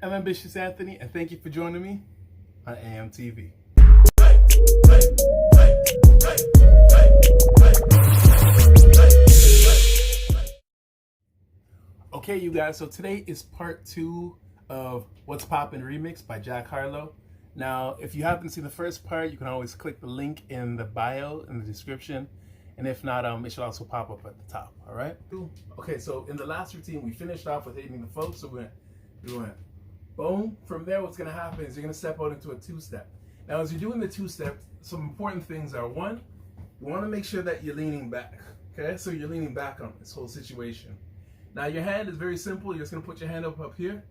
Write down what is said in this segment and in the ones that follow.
I'm Ambitious Anthony, and thank you for joining me on AMTV. Okay, you guys, so today is part 2 of What's Poppin' Remix by Jack Harlow. Now, if you haven't seen the first part, you can always click the link in the bio, in the description. And if not, it should also pop up at the top, all right? Okay, so in the last routine, we finished off with hitting the folk, so we went boom. From there, what's gonna happen is you're gonna step out into a two-step. Now, as you're doing the two-step, some important things are, one, you wanna make sure that you're leaning back, okay? So you're leaning back on this whole situation. Now, your hand is very simple. You're just gonna put your hand up here.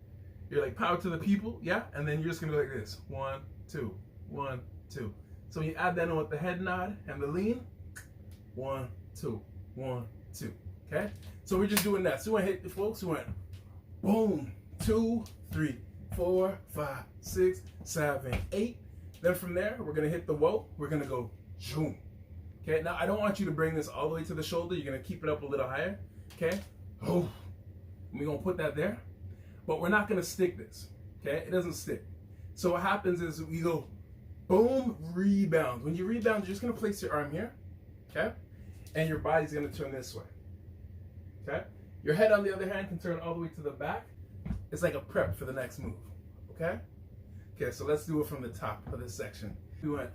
You're like, power to the people, yeah? And then you're just gonna go like this, 1, 2, 1, 2. So you add that on with the head nod and the lean, 1, 2, 1, 2, okay? So we're just doing that. So we hit the folks, we went boom, 2, 3, 4, 5, 6, 7, 8. Then from there, we're gonna hit the whoa. We're gonna go zoom. Okay, now I don't want you to bring this all the way to the shoulder. You're gonna keep it up a little higher, okay? Oh, we're gonna put that there, but we're not gonna stick this, okay? It doesn't stick. So what happens is we go boom, rebound. When you rebound, you're just gonna place your arm here, okay? And your body's gonna turn this way, okay? Your head, on the other hand, can turn all the way to the back. It's like a prep for the next move, okay? Okay, so let's do it from the top of this section. We went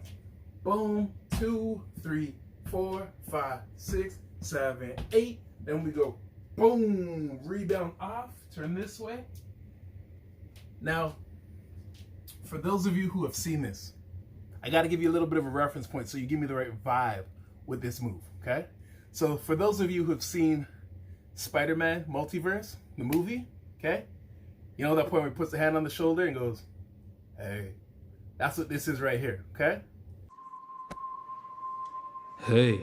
boom, 2, 3, 4, 5, 6, 7, 8. Then we go boom, rebound off, turn this way. Now, for those of you who have seen this, I gotta give you a little bit of a reference point so you give me the right vibe with this move, okay? So for those of you who have seen Spider-Man Multiverse, the movie, okay? You know that point where he puts the hand on the shoulder and goes, hey, that's what this is right here, okay? Hey.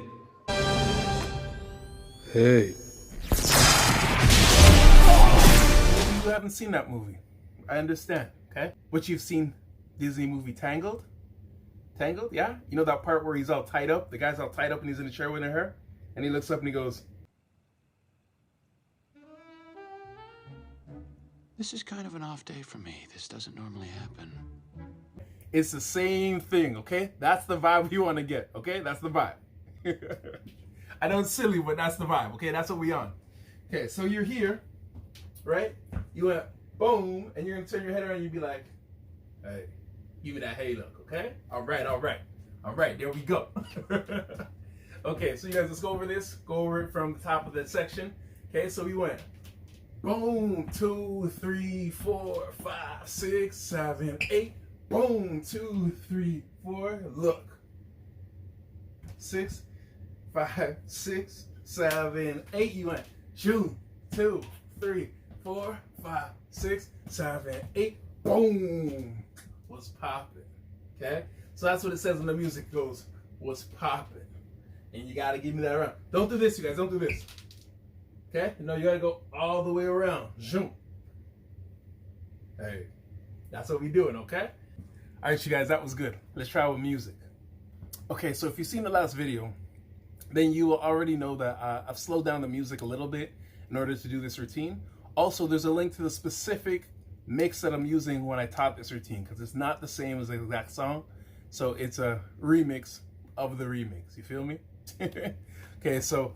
Hey. You haven't seen that movie. I understand, okay? But you've seen Disney movie Tangled? Tangled, yeah? You know that part where he's all tied up? The guy's all tied up and he's in a chair with her? And he looks up and he goes, this is kind of an off day for me. This doesn't normally happen. It's the same thing, okay? That's the vibe you want to get, okay? That's the vibe. I know it's silly, but that's the vibe, okay? That's what we on. Okay, so you're here, right? You went boom, and you're gonna turn your head around and you'd be like, hey, give me that hey look, okay? All right, there we go. Okay, so you guys, let's go over this. Go over it from the top of that section. Okay, so we went boom, 2, 3, 4, 5, 6, 7, 8. Boom, 2, 3, 4. Look. 6, 5, 6, 7, 8. You went 2, 3, 4, 5, 6, 7, 8. Boom. What's poppin'? Okay? So that's what it says when the music goes, what's poppin'? And you gotta give me that around. Don't do this, you guys. Don't do this. Okay? No, you gotta go all the way around. Zoom. Hey, that's what we doing, okay? All right, you guys, that was good. Let's try with music. Okay, so if you've seen the last video, then you will already know that I've slowed down the music a little bit in order to do this routine. Also, there's a link to the specific mix that I'm using when I taught this routine, because it's not the same as the exact song. So it's a remix of the remix. You feel me? Okay, so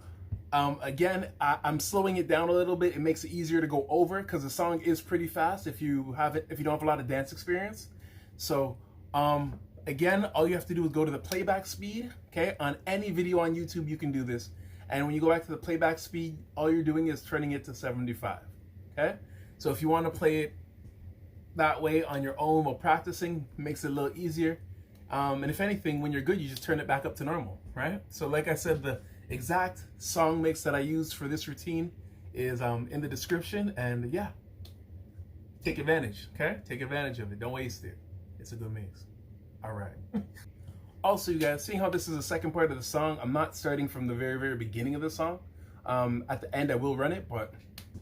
again, I'm slowing it down a little bit. It makes it easier to go over because the song is pretty fast if you don't have a lot of dance experience. So again, all you have to do is go to the playback speed. Okay, on any video on YouTube, you can do this. And when you go back to the playback speed, all you're doing is turning it to 75. Okay, so if you want to play it that way on your own while practicing, it makes it a little easier. And if anything, when you're good, you just turn it back up to normal, right? So like I said, the exact song mix that I used for this routine is in the description, and yeah, take advantage, okay? Take advantage of it. Don't waste it. It's a good mix. All right. Also, you guys, seeing how this is the second part of the song, I'm not starting from the very, very beginning of the song. At the end, I will run it, but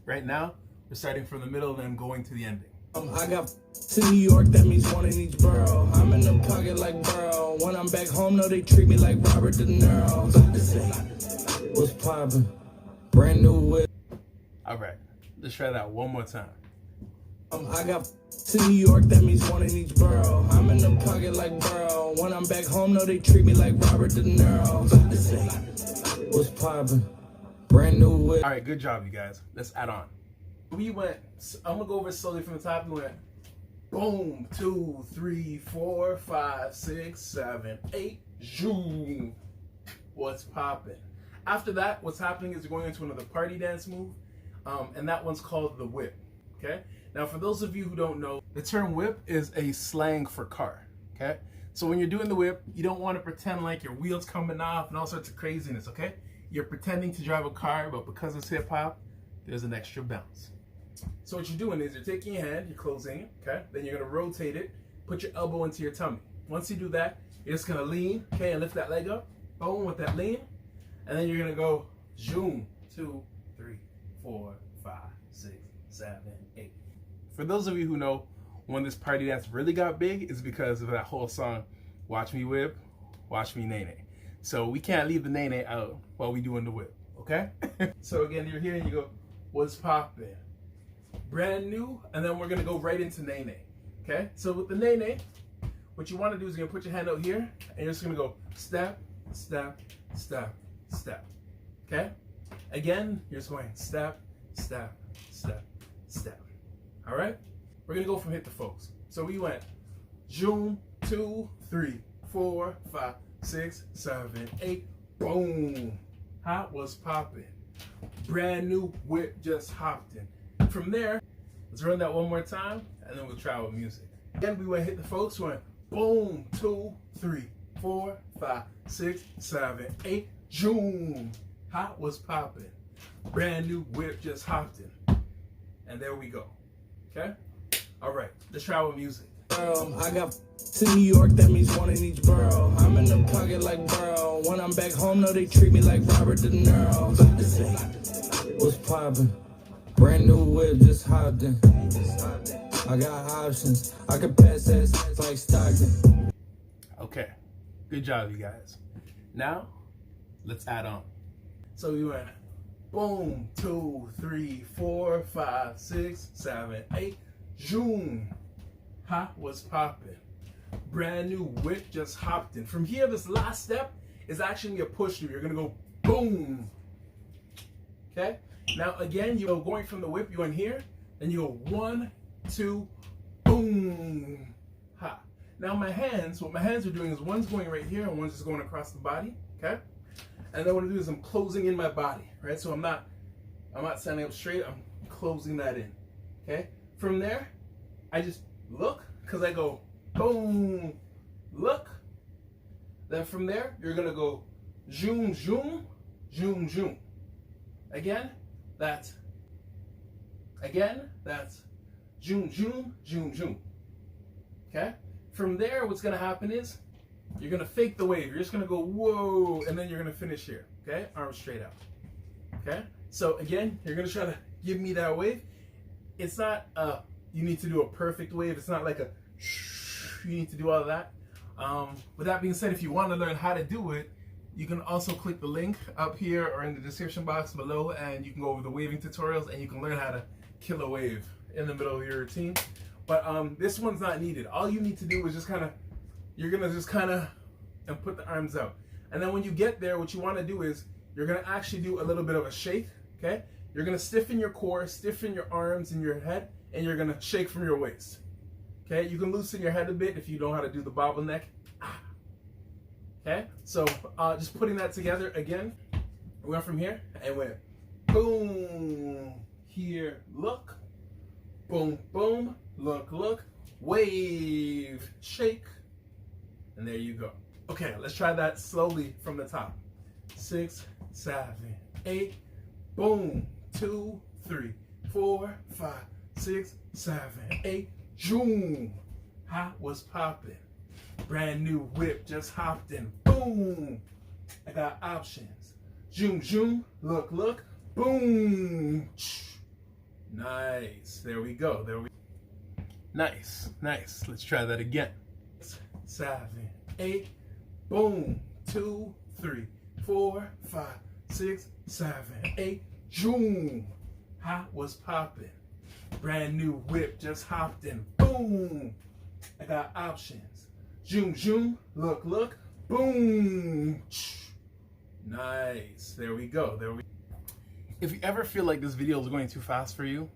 right now, we're starting from the middle and then going to the ending. I got to New York, that means one in each borough. I'm in the pocket like Burrow. When I'm back home, no, they treat me like Robert De Niro. What's poppin'? Brand new whip. All right, let's try that one more time. I got to New York, that means one in each borough. I'm in the pocket like Burrow. When I'm back home, no, they treat me like Robert De Niro. What's poppin'? Brand new whip. All right, good job, you guys. Let's add on. We went, I'm gonna go over it slowly from the top. We went boom, 2, 3, 4, 5, 6, 7, 8, zoom. What's poppin'? After that, what's happening is you're going into another party dance move, and that one's called the whip. Okay? Now, for those of you who don't know, the term whip is a slang for car. Okay? So when you're doing the whip, you don't want to pretend like your wheels coming off and all sorts of craziness. Okay? You're pretending to drive a car, but because it's hip hop, there's an extra bounce. So what you're doing is you're taking your hand, you're closing it, okay? Then you're gonna rotate it, put your elbow into your tummy. Once you do that, you're just gonna lean, okay, and lift that leg up, boom, with that lean, and then you're gonna go zoom, 2, 3, 4, 5, 6, 7, 8. For those of you who know, when this party dance really got big, is because of that whole song, Watch Me Whip, Watch Me Nay Nay. So we can't leave the nay nay out while we doing the whip, okay? So again, you're here and you go, what's poppin'? Brand new, and then we're gonna go right into nay nay. Okay? So with the nay nay, what you want to do is you're gonna put your hand out here and you're just gonna go step, step, step, step. Okay? Again, you're just going step, step, step, step. Alright? We're gonna go from hit to folks. So we went zoom, 2, 3, 4, 5, 6, 7, 8, boom. Hot was poppin'. Brand new whip just hopped in. From there, let's run that one more time, and then we'll try with music. Then we went hit the folks, went boom, 2, 3, 4, 5, 6, 7, 8, zoom. Hot was popping. Brand new whip just hopped in. And there we go. Okay? All right, let's try with music. I got to New York, that means one in each borough. I'm in the pocket like Burrow. When I'm back home, no, they treat me like Robert De Niro. What's poppin'? Brand new whip, just hopped in. I got options. I could pass that like Stockton. Okay, good job, you guys. Now, let's add on. So we went boom, 2, 3, 4, 5, 6, 7, 8, zoom. Hot was popping. Brand new whip just hopped in. From here, this last step is actually a push through. You're gonna go boom. Okay? Now again, you're going from the whip, you in here, then you go 1, 2, boom. Ha. Now my hands, what my hands are doing is one's going right here and one's just going across the body. Okay? And then what I do is I'm closing in my body, right? So I'm not standing up straight, I'm closing that in. Okay? From there, I just look, because I go boom, look. Then from there, you're gonna go zoom, zoom, zoom, zoom. Again, that's zoom, zoom, zoom, zoom. Okay? From there, what's gonna happen is you're gonna fake the wave. You're just gonna go whoa, and then you're gonna finish here. Okay? Arms straight out. Okay? So again, you're gonna try to give me that wave. It's not you need to do a perfect wave. It's not like a you need to do all of that. With that being said, if you want to learn how to do it, you can also click the link up here or in the description box below, and you can go over the waving tutorials and you can learn how to kill a wave in the middle of your routine. But this one's not needed. All you need to do is just you're gonna just and put the arms out. And then when you get there, what you want to do is you're gonna actually do a little bit of a shake. Okay? You're gonna stiffen your core, stiffen your arms and your head, and you're gonna shake from your waist. Okay? You can loosen your head a bit if you know how to do the bottleneck. Okay? So just putting that together again, we went from here and went boom, here, look, boom, boom, look, look, wave, shake, and there you go. Okay, let's try that slowly from the top. 6, 7, 8, boom, 2, 3, 4, 5, 6, 7, 8, zoom. Hot was popping. Brand new whip just hopped in. Boom. I got options. Zoom, zoom, look, look, boom. Nice. There we go. Nice, nice. Let's try that again. 6, 7, 8, boom. 2, 3, 4, 5, 6, 7, 8, zoom. Hot was popping. Brand new whip, just hopped in. Boom. I got options. Zoom, zoom, look, look. Boom. Nice. There we go. If you ever feel like this video is going too fast for you,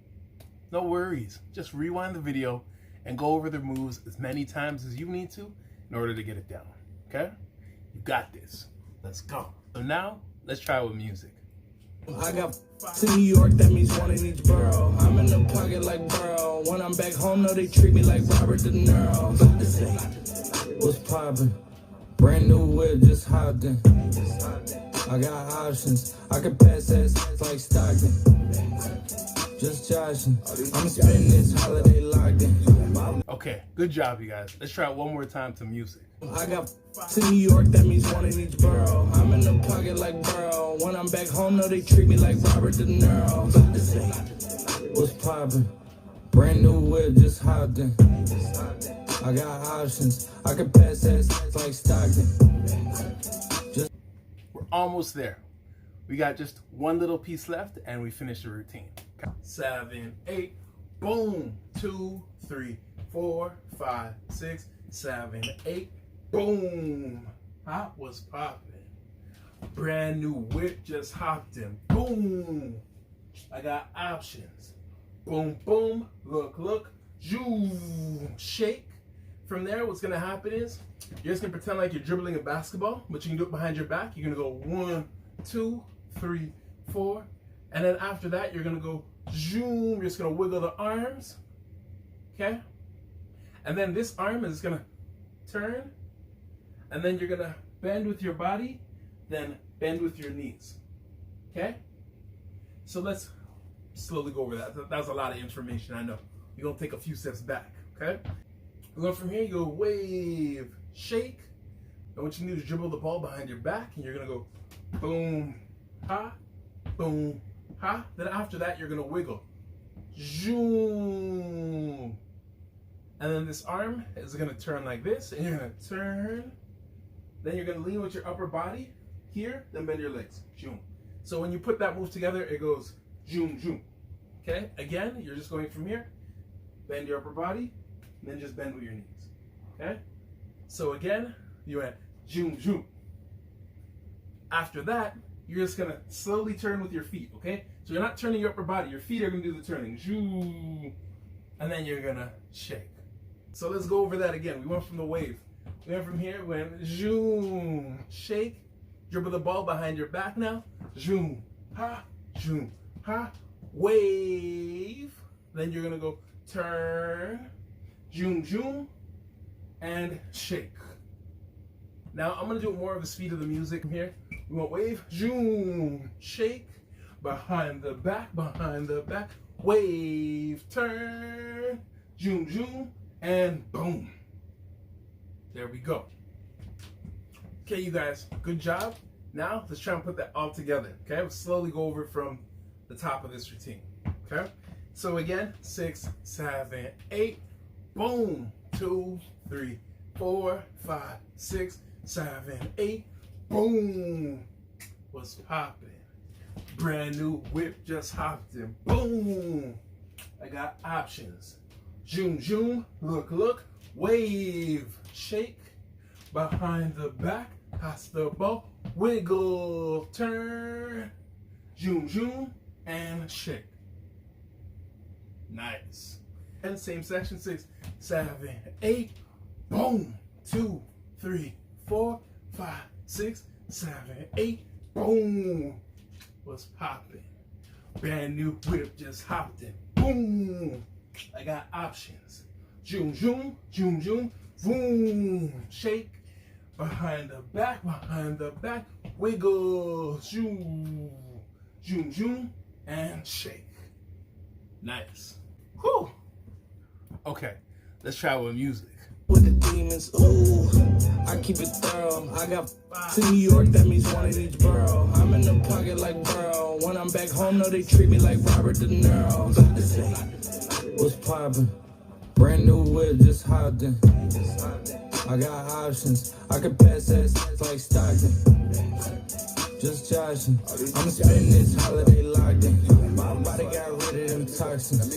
no worries. Just rewind the video and go over the moves as many times as you need to in order to get it down. Okay? You got this. Let's go. So now, let's try with music. I got to New York, that means one in each borough. I'm in the pocket like Burrow. When I'm back home, no, they treat me like Robert De Niro. What's poppin'? Brand new whip, just hopped in. I got options. I can pass that like Stockton. Just joshing. I'm spending this holiday locked in. Okay, good job, you guys. Let's try it one more time to music. I got to New York, that means one in each borough. I'm in the pocket like Burrow. When I'm back home, no, they treat me like Robert De Niro. What's poppin'? Brand new whip, just hopped in. I got options. I can pass that like Stockton. We're almost there. We got just one little piece left and we finish the routine. Okay. 7, 8, boom. 2, 3, 4, 5, 6, 7, 8, boom. Hot was popping. Brand new whip, just hopped in. Boom. I got options. Boom, boom. Look, look. Zoom. Shake. From there, what's going to happen is you're just going to pretend like you're dribbling a basketball, but you can do it behind your back. You're going to go 1, 2, 3, 4. And then after that, you're going to go zoom. You're just going to wiggle the arms. Okay? And then this arm is going to turn. And then you're going to bend with your body, then bend with your knees. Okay? So let's slowly go over that. That was a lot of information, I know. You're going to take a few steps back. Okay? We're going from here, you go wave, shake. And what you need is dribble the ball behind your back, and you're going to go boom, ha, boom, ha. Then after that, you're going to wiggle. Zoom. And then this arm is going to turn like this, and you're going to turn. Then you're going to lean with your upper body here, then bend your legs. Zoom. So when you put that move together, it goes zoom, zoom. Okay? Again, you're just going from here, bend your upper body, and then just bend with your knees. Okay? So again, you went zoom, zoom. After that, you're just gonna slowly turn with your feet, okay? So you're not turning your upper body, your feet are gonna do the turning. Zoom. And then you're gonna shake. So let's go over that again. We went from the wave. We went from here, we went zoom, shake, dribble the ball behind your back now. Zoom, ha, wave. Then you're gonna go turn, zoom, zoom, and shake. Now I'm gonna do more of the speed of the music here. We want wave, zoom, shake, behind the back, wave, turn, zoom, zoom, and boom. There we go. Okay, you guys, good job. Now let's try and put that all together. Okay, we'll slowly go over from the top of this routine. Okay, so again, 6, 7, 8, boom. 2, 3, 4, 5, 6, 7, 8, boom. What's poppin'? Brand new whip, just hopped in. Boom. I got options. Zoom, zoom, look, look, wave, shake, behind the back, pass the ball, wiggle, turn, zoom, zoom, and shake. Nice. And same section, 6, 7, 8, boom. 2, 3, 4, 5, 6, 7, 8, boom. What's poppin'? Brand new whip, just hopped in. Boom. I got options. Zoom, zoom, zoom, zoom, boom. Shake, behind the back, wiggle, zoom, zoom, zoom, and shake. Nice. Whew. Okay, let's try with music. With the demons, ooh, I keep it thorough. I got to New York, that means one in each borough. I'm in the pocket like Burrow. When I'm back home, no, they treat me like Robert De Niro. What's poppin'? Brand new whip, just hopped in. I got options. I can pass that like Stockton. Just joshing. I'm spending this holiday locked in. My body got rid of them toxins.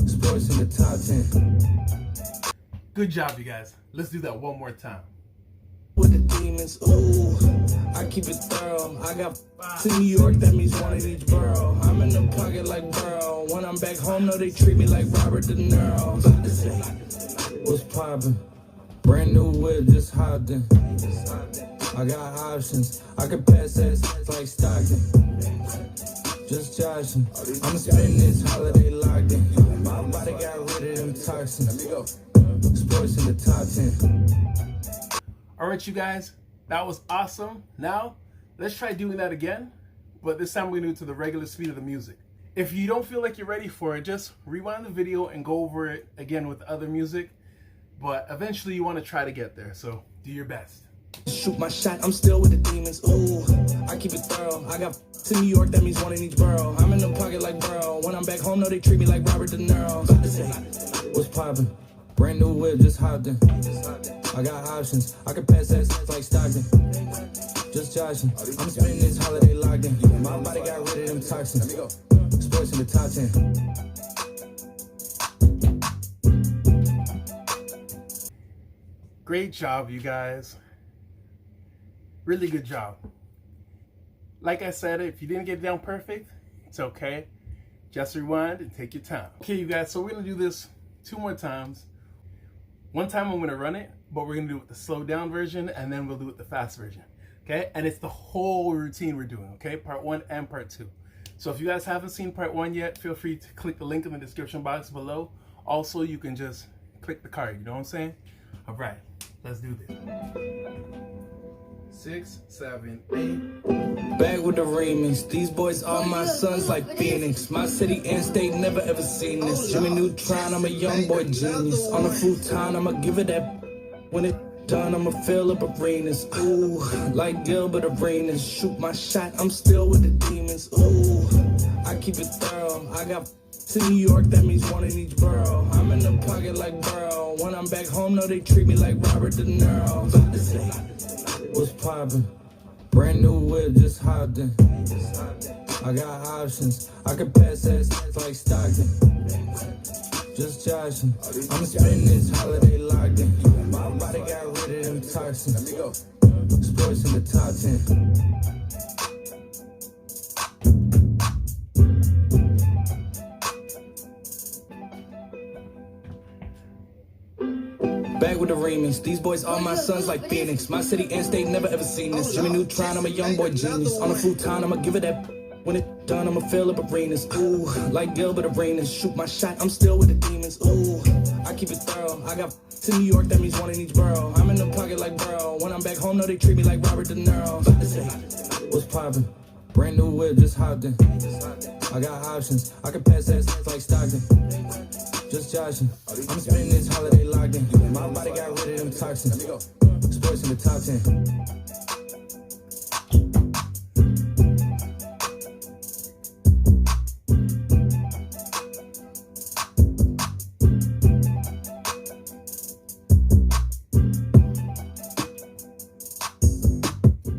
Sports in the top 10. Good job, you guys. Let's do that one more time. With the demons, ooh, I keep it thorough. I got to New York, that means one in each borough. I'm in the pocket like Burrow. When I'm back home, no, they treat me like Robert De Niro. What's poppin'? Brand new whip, just hopped in. I got options. I could pass that like Stockton. Just joshing. I'ma spend this holiday locked in. My body got rid of them toxins. Sports in the top 10. All right, you guys, that was awesome. Now, let's try doing that again, but this time we're gonna do it to the regular speed of the music. If you don't feel like you're ready for it, just rewind the video and go over it again with other music, but eventually you wanna try to get there, so do your best. Shoot my shot, I'm still with the demons, ooh, I keep it thorough. I got to New York, that means one in each borough. I'm in the pocket like Burrow. When I'm back home, no, they treat me like Robert De Niro. What's poppin'? Brand new whip, just hopped in. I got options. I can pass that like Stockton. Just joshing. I'm spending this holiday locked in. My body got rid of them toxins. Sports in the top 10. Great job, you guys. Really good job. Like I said, if you didn't get it down perfect, it's okay. Just rewind and take your time. Okay, you guys, so we're gonna do this 2 more times. One time I'm gonna run it, but we're gonna do it with the slow down version, and then we'll do it the fast version, okay? And it's the whole routine we're doing, okay? Part 1 and part 2. So if you guys haven't seen part 1 yet, feel free to click the link in the description box below. Also, you can just click the card, you know what I'm saying? All right, let's do this. 6, 7, 8. Back with the remix. These boys are my sons like Phoenix. My city and state never ever seen this. Jimmy Neutron, I'm a young boy genius. On a futon, I'ma give it that. When it done, I'ma fill up arenas. Ooh, like Gilbert Arenas. Shoot my shot, I'm still with the demons. Ooh, I keep it thorough. I got to New York, that means one in each borough. I'm in the pocket like Burrow. When I'm back home, no, they treat me like Robert De Niro. What's poppin'? Brand new whip, just hopped in. I got options. I could pass that like Stockton. Just joshing. I'ma spend this holiday locked in. My body got rid of them toxins. Sports in the top 10. Back with the remix. These boys are my sons like Phoenix. My city and state never ever seen this. Jimmy Neutron, I'm a young boy genius. On a futon, I'ma give it that. When it done, I'ma fill up arenas. Ooh, like Gilbert Arenas. Shoot my shot, I'm still with the demons. Ooh, I keep it thorough. I got to New York, that means one in each borough. I'm in the pocket like Burrow. When I'm back home, no, they treat me like Robert De Niro. What's poppin'? Brand new whip, just hopped in. I got options. I could pass that like Stockton. Just joshing. I'm spending this holiday locked in. My body got rid of them toxins. Sports in the top 10.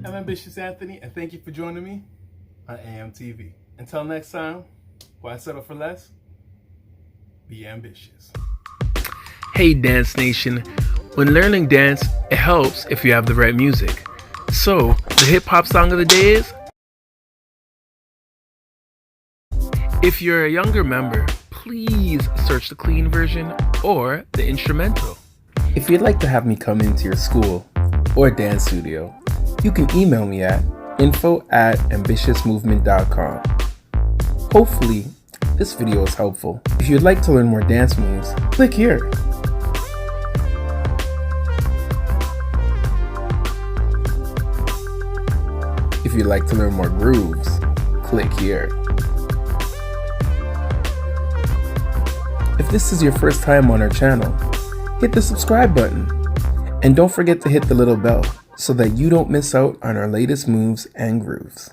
I'm Ambitious Anthony, and thank you for joining me on AMTV. Until next time, why settle for less? Be ambitious. Hey Dance Nation, when learning dance, it helps if you have the right music. So, the hip hop song of the day is, if you're a younger member, please search the clean version or the instrumental. If you'd like to have me come into your school or dance studio, you can email me at info@ambitiousmovement.com. Hopefully, this video is helpful. If you'd like to learn more dance moves, click here. If you'd like to learn more grooves, click here. If this is your first time on our channel, hit the subscribe button. And don't forget to hit the little bell so that you don't miss out on our latest moves and grooves.